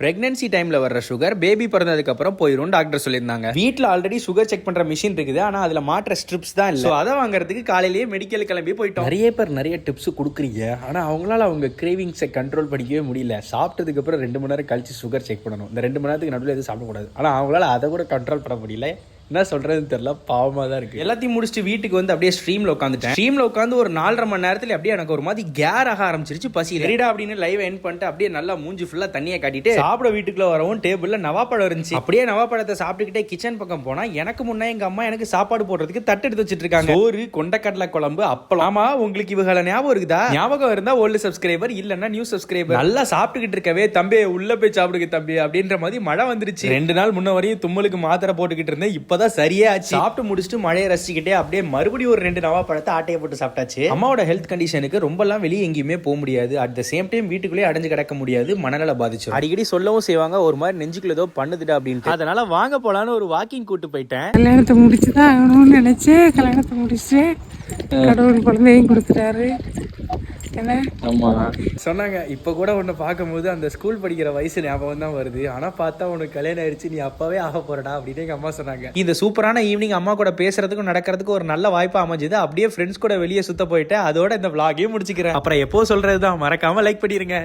Pregnancy டைம்ல வர்ற sugar baby பிறந்ததுக்கு அப்புறம் போயிடும் டாக்டர் சொல்லியிருந்தாங்க. வீட்டில் ஆல்ரெடி சுகர் செக் பண்ற மிஷின் இருக்குது, ஆனா அதுல மாற்ற ஸ்ட்ரிப்ஸ் தான் இல்லை. அதை வாங்குறதுக்கு காலையிலேயே மெடிக்கல் கிளம்பி போயிட்டோம். நிறைய பேர் நிறைய டிப்ஸ் கொடுக்குறீங்க, ஆனா அவங்களால அவங்க கிரேவிங்ஸை கண்ட்ரோல் பண்ணிக்கவே முடியல. சாப்பிட்டதுக்கு அப்புறம் 2 மணி நேரம் கழிச்சு சுகர் செக் பண்ணணும். இந்த 2 மணி நேரத்துக்கு நடுவில் எதுவும் சாப்பிடக்கூடாது. ஆனா அவங்களால அதை கூட கண்ட்ரோல் பண்ண முடியல. என்ன சொல்றதுன்னு தெரியல, பாவமா தான் இருக்கு. எல்லாத்தையும் முடிச்சுட்டு வீட்டுக்கு வந்து அப்படியே ஸ்ட்ரீம்ல உட்காந்துட்டேன். ஸ்ட்ரீம்ல உட்காந்து ஒரு 4.5 மணி நேரத்துல அப்படியே எனக்கு ஒரு மாதிரி கேர் ஆக ஆரம்பிச்சிருச்சு. பசி ரெடிடா அப்படின்னு லைவ் எண்ட் பண்ணிட்டு அப்படியே நல்லா மூஞ்சி ஃபுல்லா தண்ணியை காட்டிட்டு சாப்பிட வீட்டுக்குள்ள வரவும் டேபிள்ல நவாப்பழம் இருந்துச்சு. அப்படியே நவாப்பழத்தை சாப்பிட்டுக்கிட்டே கிச்சன் பக்கம் போனா எனக்கு முன்னே எங்க அம்மா எனக்கு சாப்பாடு போடுறதுக்கு தட்டு எடுத்து வச்சிட்டு இருக்காங்க. சோறு, கொண்டக்கடலை குழம்பு, அப்பளம். ஆமா, உங்களுக்கு இவங்கள ஞாபகம் இருக்குதா? ஞாபகம் இருந்தா ஓல்டு சப்ஸ்கிரைபர், இல்லன்னா நியூ சப்ஸ்கிரைபர். நல்லா சாப்பிட்டுக்கிட்டு இருக்கவே தம்பி உள்ள போய் சாப்பிடுங்க தம்பி அப்படின்ற மாதிரி மழை வந்துருச்சு. 2 நாள் முன்ன வரையும் தும்மலுக்கு மாத்திரை போட்டுக்கிட்டு இருந்தேன். இப்பதான் சரியே ஆச்சு. சாப்பிட்டு முடிச்சுட்டு மழையை ரசிச்சுக்கிட்டே அப்படியே மறுபடியும் ஒரு 2 நவாப்பழத்தை ஆட்டையை போட்டு சாப்பிட்டாச்சு. அம்மாவோட ஹெல்த் கண்டிஷனுக்கு ரொம்பலாம் வெளியே எங்கேயுமே போக முடியாது. அட் த சேம் டைம் வீட்டுக்குள்ளேயே அடைஞ்சு கிடக்க முடியாது. மனநல பாதிச்சு அடிக்கடி சொல்லவும் செய்வாங்க, ஒரு மாதிரி நெஞ்சுக்குள்ள ஏதோ பண்ணுதுடா அப்படின்ட்டு. அதனால வாங்க போலான்னு ஒரு வாக்கிங் கூட்டு போயிட்டேன். கல்யாணத்தை முடிச்சுதான் ஆகணும்னு நினைச்சேன். கல்யாணத்தை முடிச்சு கடவுள் குழந்தையும் கொடுத்துட்டாரு. சொன்னாங்க இப்ப கூட உன்னை பார்க்கும்போது அந்த ஸ்கூல் படிக்கிற வயசு ஞாபகம் தான் வருது. ஆனா பார்த்தா உனக்கு கல்யாணம் ஆயிடுச்சு, நீ அப்பவே ஆக போறடா அப்படின்னு எங்க அம்மா சொன்னாங்க. இந்த சூப்பரான ஈவினிங் அம்மா கூட பேசுறதுக்கும் நடக்கிறதுக்கும் ஒரு நல்ல வாய்ப்பா அமைஞ்சது. அப்படியே ஃப்ரெண்ட்ஸ் கூட வெளியே சுத்த போயிட்டு அதோட இந்த vlog முடிச்சுக்கிறேன். அப்புறம் எப்போ சொல்றதுதான், மறக்காம லைக் பண்ணிருங்க.